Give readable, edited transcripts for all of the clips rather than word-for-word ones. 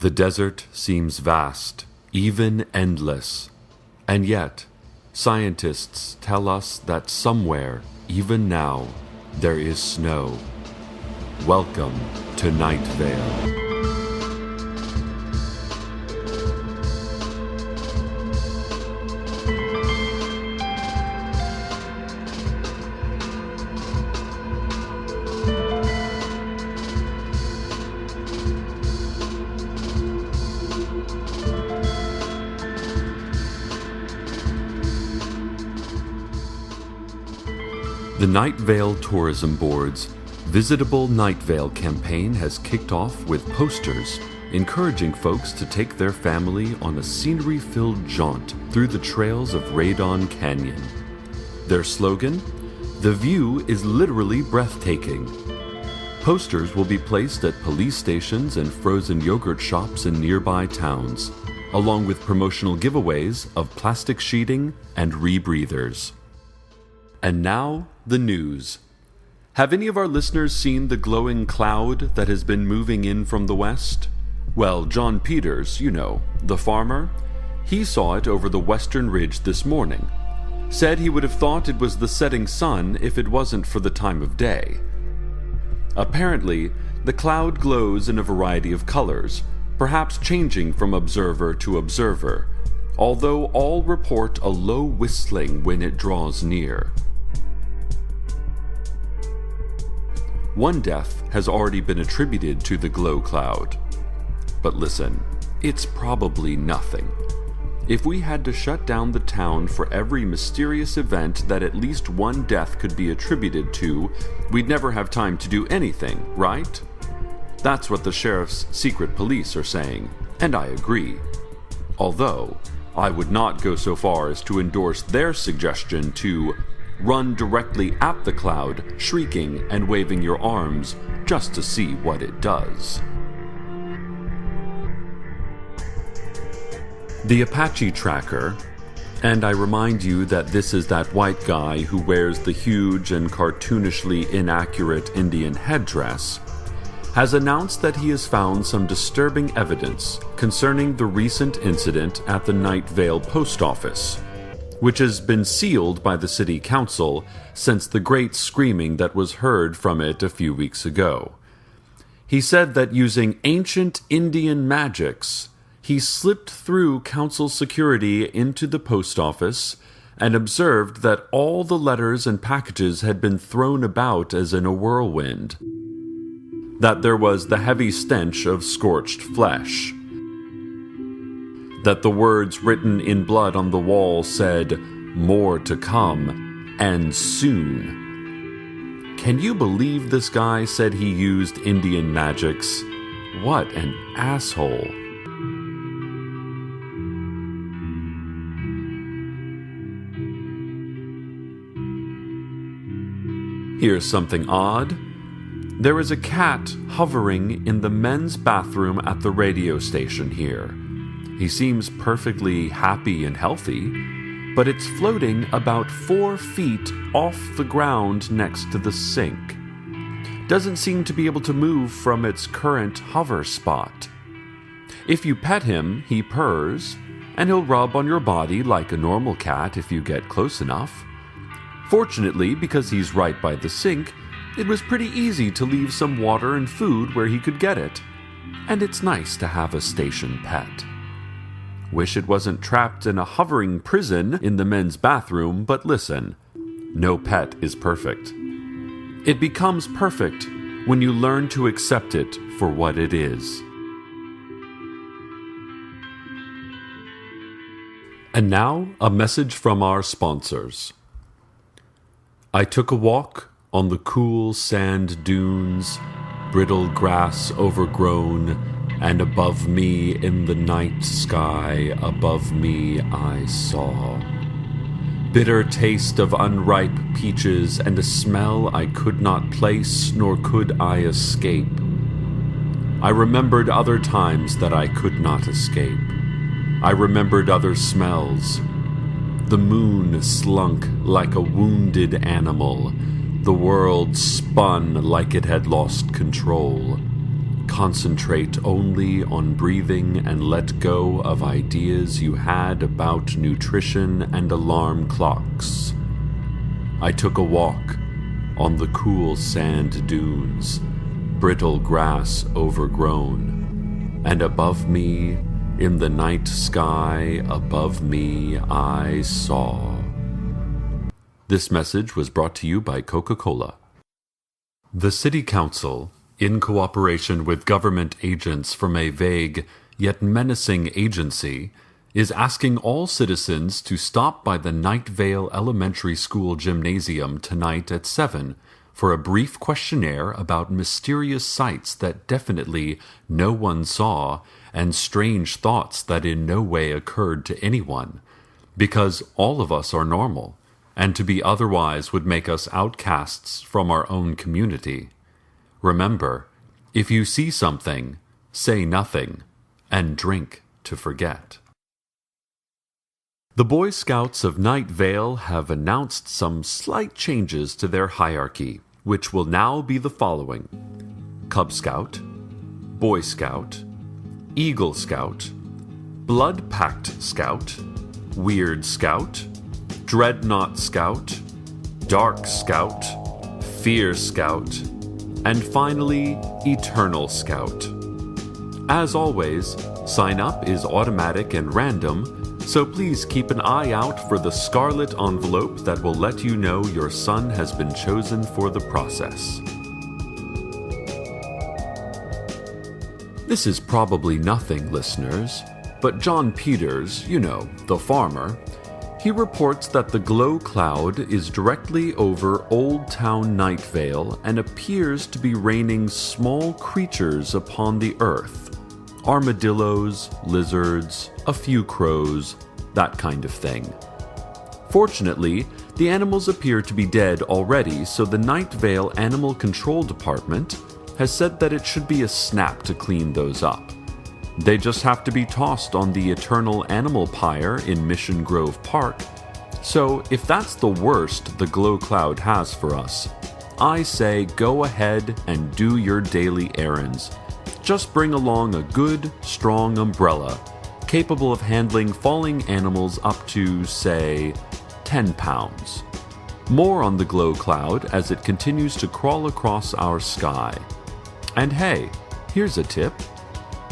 The desert seems vast, even endless, and yet scientists tell us that somewhere, even now, there is snow. Welcome to Night Vale. The Night Vale Tourism Board's Visitable Night Vale campaign has kicked off with posters encouraging folks to take their family on a scenery-filled jaunt through the trails of Radon Canyon. Their slogan, "The view is literally breathtaking." Posters will be placed at police stations and frozen yogurt shops in nearby towns, along with promotional giveaways of plastic sheeting and rebreathers. And now, the news. Have any of our listeners seen the glowing cloud that has been moving in from the west? Well, John Peters, the farmer, he saw it over the western ridge this morning. Said he would have thought it was the setting sun if it wasn't for the time of day. Apparently, the cloud glows in a variety of colors, perhaps changing from observer to observer, although all report a low whistling when it draws near. One death has already been attributed to the glow cloud. But listen, it's probably nothing. If we had to shut down the town for every mysterious event that at least one death could be attributed to, we'd never have time to do anything, right? That's what the sheriff's secret police are saying, and I agree. Although, I would not go so far as to endorse their suggestion to run directly at the cloud, shrieking and waving your arms just to see what it does. The Apache Tracker, and I remind you that this is that white guy who wears the huge and cartoonishly inaccurate Indian headdress, has announced that he has found some disturbing evidence concerning the recent incident at the Night Vale Post Office, which has been sealed by the city council since the great screaming that was heard from it a few weeks ago. He said that using ancient Indian magics, he slipped through council security into the post office and observed that all the letters and packages had been thrown about as in a whirlwind, that there was the heavy stench of scorched flesh, that the words written in blood on the wall said, "More to come, and soon." Can you believe this guy said he used Indian magics? What an asshole. Here's something odd. There is a cat hovering in the men's bathroom at the radio station here. He seems perfectly happy and healthy, but it's floating about 4 feet off the ground next to the sink. Doesn't seem to be able to move from its current hover spot. If you pet him, he purrs, and he'll rub on your body like a normal cat if you get close enough. Fortunately, because he's right by the sink, it was pretty easy to leave some water and food where he could get it. And it's nice to have a station pet. Wish it wasn't trapped in a hovering prison in the men's bathroom, but listen, no pet is perfect. It becomes perfect when you learn to accept it for what it is. And now, a message from our sponsors. I took a walk on the cool sand dunes, brittle grass overgrown, and above me in the night sky, above me I saw bitter taste of unripe peaches and a smell I could not place nor could I escape. I remembered other times that I could not escape. I remembered other smells. The moon slunk like a wounded animal. The world spun like it had lost control. concentrate only on breathing and let go of ideas you had about nutrition and alarm clocks. I took a walk on the cool sand dunes, brittle grass overgrown, and above me, in the night sky above me, I saw. This message was brought to you by Coca-Cola. The City Council, in cooperation with government agents from a vague yet menacing agency, is asking all citizens to stop by the Night Vale Elementary School gymnasium tonight at 7 for a brief questionnaire about mysterious sights that definitely no one saw and strange thoughts that in no way occurred to anyone, because all of us are normal, and to be otherwise would make us outcasts from our own community. Remember, if you see something, say nothing, and drink to forget. The Boy Scouts of Night Vale have announced some slight changes to their hierarchy, which will now be the following: Cub Scout, Boy Scout, Eagle Scout, Blood Pact Scout, Weird Scout, Dreadnought Scout, Dark Scout, Fear Scout, and finally, Eternal Scout. As always, sign up is automatic and random, so please keep an eye out for the scarlet envelope that will let you know your son has been chosen for the process. This is probably nothing, listeners, but John Peters, you know, the farmer, he reports that the glow cloud is directly over Old Town Night Vale and appears to be raining small creatures upon the earth. Armadillos, lizards, a few crows, that kind of thing. Fortunately, the animals appear to be dead already, so the Night Vale Animal Control Department has said that it should be a snap to clean those up. They just have to be tossed on the Eternal Animal Pyre in Mission Grove Park. So if that's the worst the glow cloud has for us, I say go ahead and do your daily errands. Just bring along a good, strong umbrella, capable of handling falling animals up to, say, 10 pounds. More on the glow cloud as it continues to crawl across our sky. And hey, here's a tip.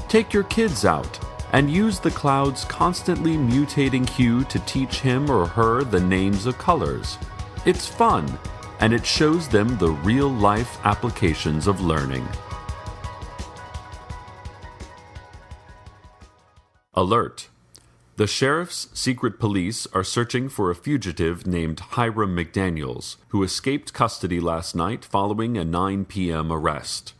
Take your kids out and use the cloud's constantly mutating hue to teach him or her the names of colors. It's fun, and it shows them the real-life applications of learning. Alert! The sheriff's secret police are searching for a fugitive named Hiram McDaniels, who escaped custody last night following a 9 p.m. arrest.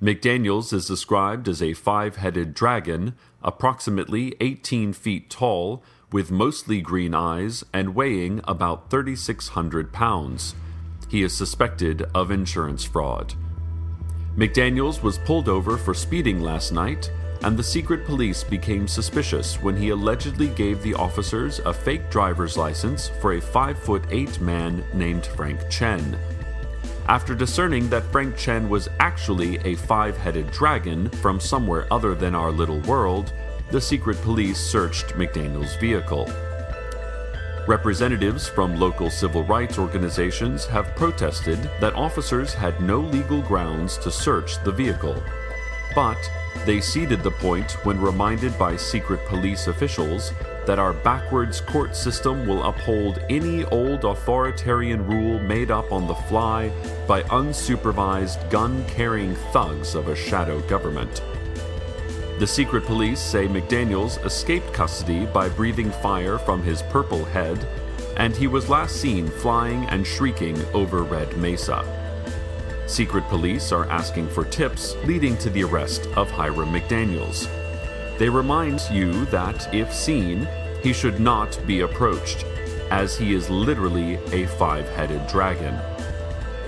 McDaniels is described as a 5-headed dragon, approximately 18 feet tall, with mostly green eyes and weighing about 3,600 pounds. He is suspected of insurance fraud. McDaniels was pulled over for speeding last night, and the secret police became suspicious when he allegedly gave the officers a fake driver's license for a 5'8" man named Frank Chen. After discerning that Frank Chen was actually a 5-headed dragon from somewhere other than our little world, the secret police searched McDaniel's vehicle. Representatives from local civil rights organizations have protested that officers had no legal grounds to search the vehicle. But they ceded the point when reminded by secret police officials that our backwards court system will uphold any old authoritarian rule made up on the fly by unsupervised gun-carrying thugs of a shadow government. The secret police say McDaniels escaped custody by breathing fire from his purple head, and he was last seen flying and shrieking over Red Mesa. Secret police are asking for tips leading to the arrest of Hiram McDaniels. They remind you that, if seen, he should not be approached, as he is literally a 5-headed dragon.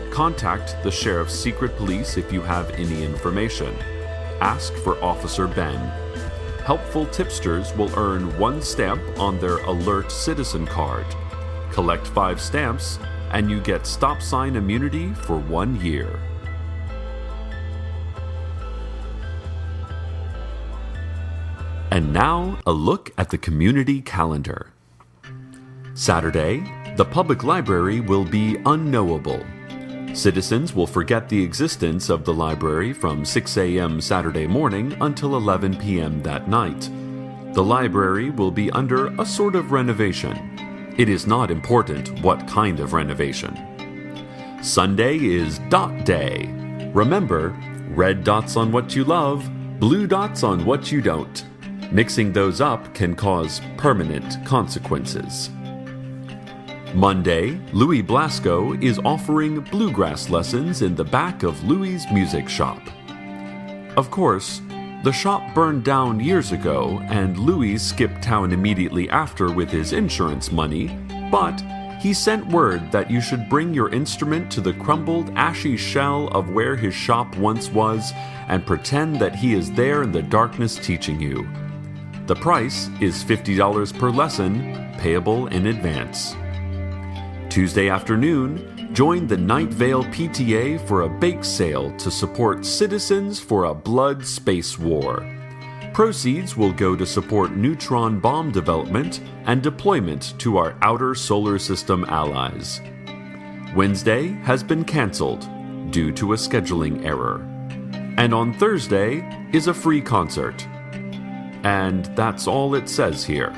Contact the sheriff's secret police if you have any information. Ask for Officer Ben. Helpful tipsters will earn 1 stamp on their Alert Citizen card. Collect 5 stamps, and you get stop sign immunity for 1 year. And now, a look at the community calendar. Saturday, the public library will be unknowable. Citizens will forget the existence of the library from 6 a.m. Saturday morning until 11 p.m. that night. The library will be under a sort of renovation. It is not important what kind of renovation. Sunday is Dot Day. Remember, red dots on what you love, blue dots on what you don't. Mixing those up can cause permanent consequences. Monday, Louis Blasco is offering bluegrass lessons in the back of Louis's music shop. Of course, the shop burned down years ago and Louis skipped town immediately after with his insurance money, but he sent word that you should bring your instrument to the crumbled, ashy shell of where his shop once was and pretend that he is there in the darkness teaching you. The price is $50 per lesson, payable in advance. Tuesday afternoon, join the Night Vale PTA for a bake sale to support Citizens for a Blood Space War. Proceeds will go to support neutron bomb development and deployment to our outer solar system allies. Wednesday has been canceled due to a scheduling error. And on Thursday is a free concert. And that's all it says here.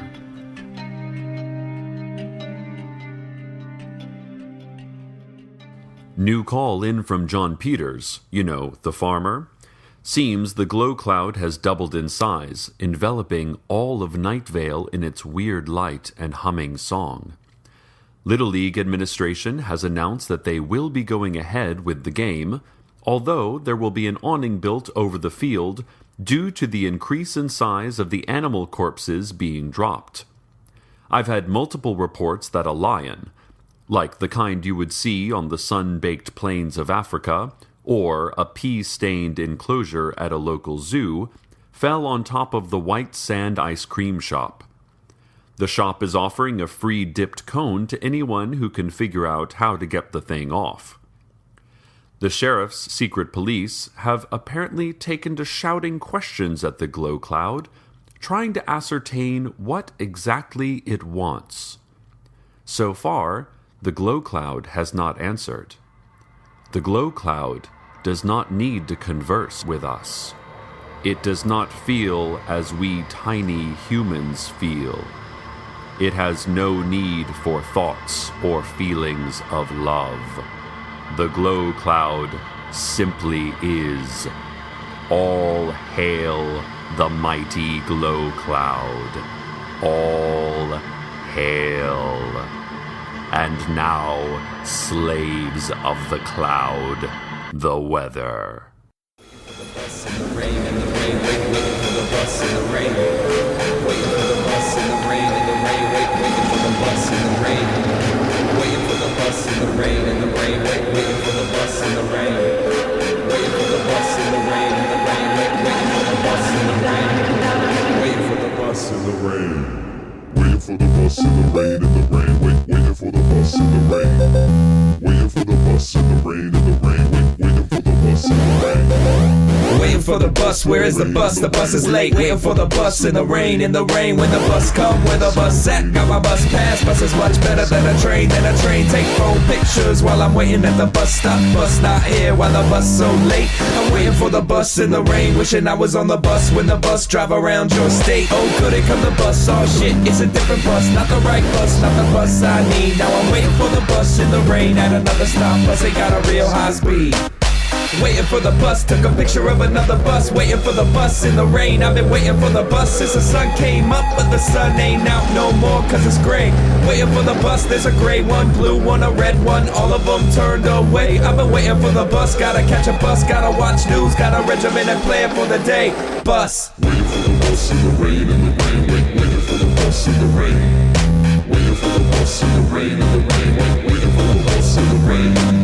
New call in from John Peters, you know, the farmer. Seems the glow cloud has doubled in size, enveloping all of Night Vale in its weird light and humming song. Little League administration has announced that they will be going ahead with the game, although there will be an awning built over the field due to the increase in size of the animal corpses being dropped. I've had multiple reports that a lion, like the kind you would see on the sun-baked plains of Africa, or a pea-stained enclosure at a local zoo, fell on top of the White Sand ice cream shop. The shop is offering a free dipped cone to anyone who can figure out how to get the thing off. The sheriff's secret police have apparently taken to shouting questions at the glow cloud, trying to ascertain what exactly it wants. So far, the glow cloud has not answered. The glow cloud does not need to converse with us. It does not feel as we tiny humans feel. It has no need for thoughts or feelings of love. The glow cloud simply is. All hail the mighty glow cloud. All hail. And now, slaves of the cloud, the weather. Waiting for the bus in the rain, in the rain, waiting for the bus in the rain. Waiting for the bus in the rain, in the rain, waiting for the bus in the rain. Waiting for the bus, where is the bus? The bus is late. Waiting for the bus in the rain, when the bus come, where the bus at? Got my bus pass, bus is much better than a train, take phone pictures while I'm waiting at the bus stop. Bus not here while the bus so late. I'm waiting for the bus in the rain, wishing I was on the bus when the bus drive around your state. Oh, could it come the bus? Oh shit, it's a different bus, not the right bus, not the bus I need. Now I'm waiting for the bus in the rain at another stop, bus ain't got a real high speed. Waiting for the bus, took a picture of another bus. Waiting for the bus in the rain, I've been waiting for the bus since the sun came up, but the sun ain't out no more cause it's gray. Waiting for the bus, there's a gray one, blue one, a red one, all of them turned away. I've been waiting for the bus, gotta catch a bus, gotta watch news, got a regimented plan for the day. Bus. Waiting for the bus in the rain, in the rain, waiting for the bus in the rain. Waiting for the bus in the rain, in the rain, waiting for the bus in the rain.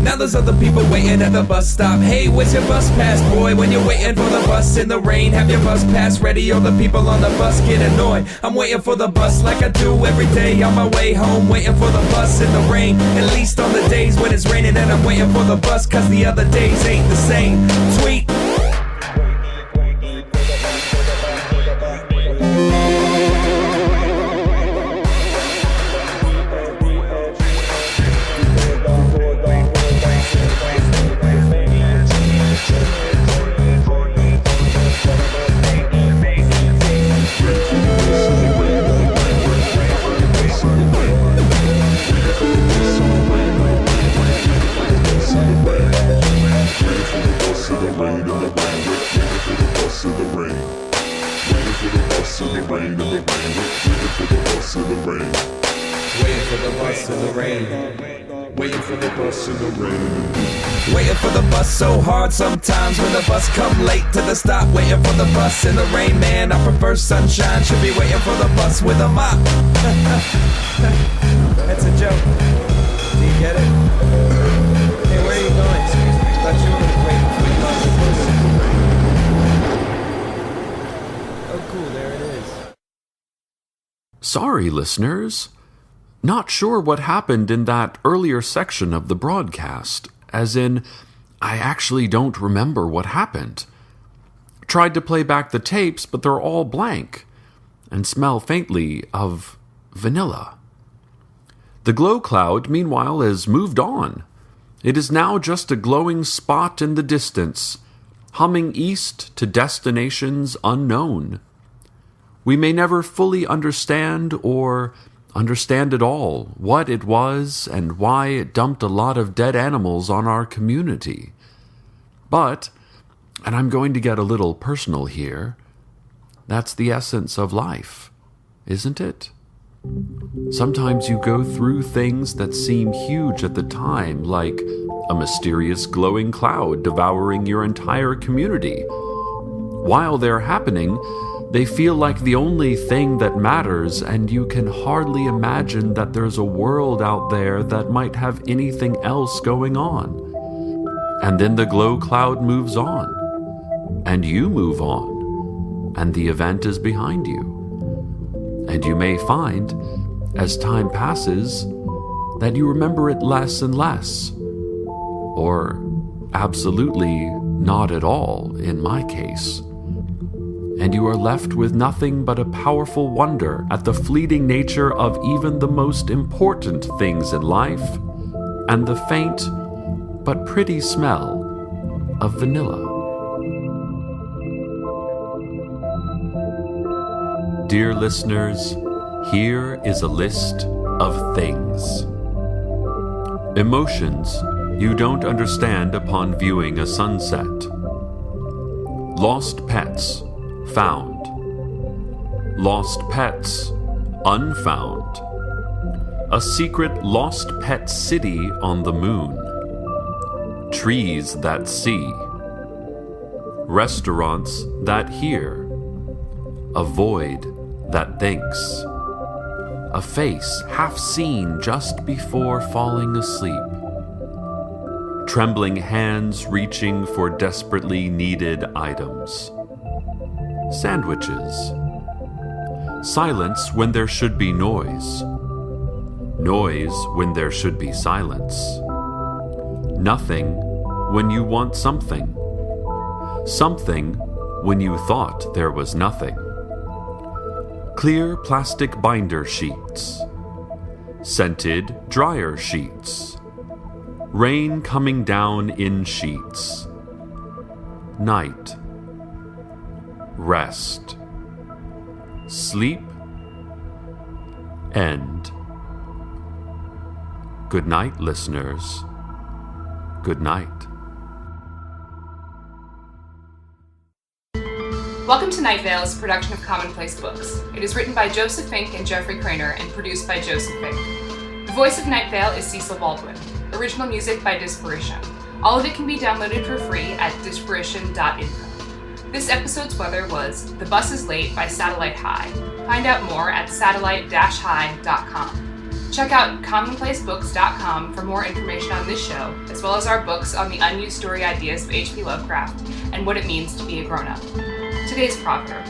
Now there's other people waiting at the bus stop. Hey, where's your bus pass, boy? When you're waiting for the bus in the rain, have your bus pass ready or the people on the bus get annoyed. I'm waiting for the bus like I do every day on my way home, waiting for the bus in the rain, at least on the days when it's raining. And I'm waiting for the bus cause the other days ain't the same. Tweet. for the bus in the rain, in the rain, waiting for the bus in the rain. Waiting for the bus in the rain. Waiting for the bus in the rain. Waiting for the bus so hard sometimes when the bus come late to the stop. Waiting for the bus in the rain, man, I prefer sunshine. Should be waiting for the bus with a mop. That's a joke. Do you get it? Hey, where are you going? Excuse me. I thought you were waiting for the bus. Oh, cool, there it is. Sorry, listeners. Not sure what happened in that earlier section of the broadcast, as in, I actually don't remember what happened. Tried to play back the tapes, but they're all blank, and smell faintly of vanilla. The glow cloud, meanwhile, has moved on. It is now just a glowing spot in the distance, humming east to destinations unknown. We may never fully understand or understand at all what it was and why it dumped a lot of dead animals on our community. But, and I'm going to get a little personal here, that's the essence of life, isn't it? Sometimes you go through things that seem huge at the time, like a mysterious glowing cloud devouring your entire community. While they're happening, they feel like the only thing that matters, and you can hardly imagine that there's a world out there that might have anything else going on. And then the glow cloud moves on, and you move on, and the event is behind you. And you may find, as time passes, that you remember it less and less, or absolutely not at all in my case. And you are left with nothing but a powerful wonder at the fleeting nature of even the most important things in life, and the faint but pretty smell of vanilla. Dear listeners, here is a list of things. Emotions you don't understand upon viewing a sunset. Lost pets, found. Lost pets, unfound. A secret lost pet city on the moon. Trees that see. Restaurants that hear. A void that thinks. A face half seen just before falling asleep. Trembling hands reaching for desperately needed items. Sandwiches. Silence when there should be noise. Noise when there should be silence. Nothing when you want something. Something when you thought there was nothing. Clear plastic binder sheets. Scented dryer sheets. Rain coming down in sheets. Night. Rest. Sleep. End. Good night, listeners. Good night. Welcome to Night Vale's production of Commonplace Books. It is written by Joseph Fink and Jeffrey Craner and produced by Joseph Fink. The voice of Night Vale is Cecil Baldwin. Original music by Disparition. All of it can be downloaded for free at disparition.info. This episode's weather was The Bus is Late by Satellite High. Find out more at satellite-high.com. Check out commonplacebooks.com for more information on this show, as well as our books on the unused story ideas of H.P. Lovecraft and what it means to be a grown-up. Today's proverb: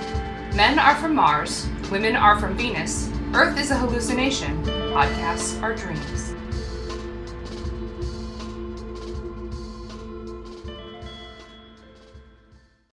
men are from Mars, women are from Venus, Earth is a hallucination, podcasts are dreams.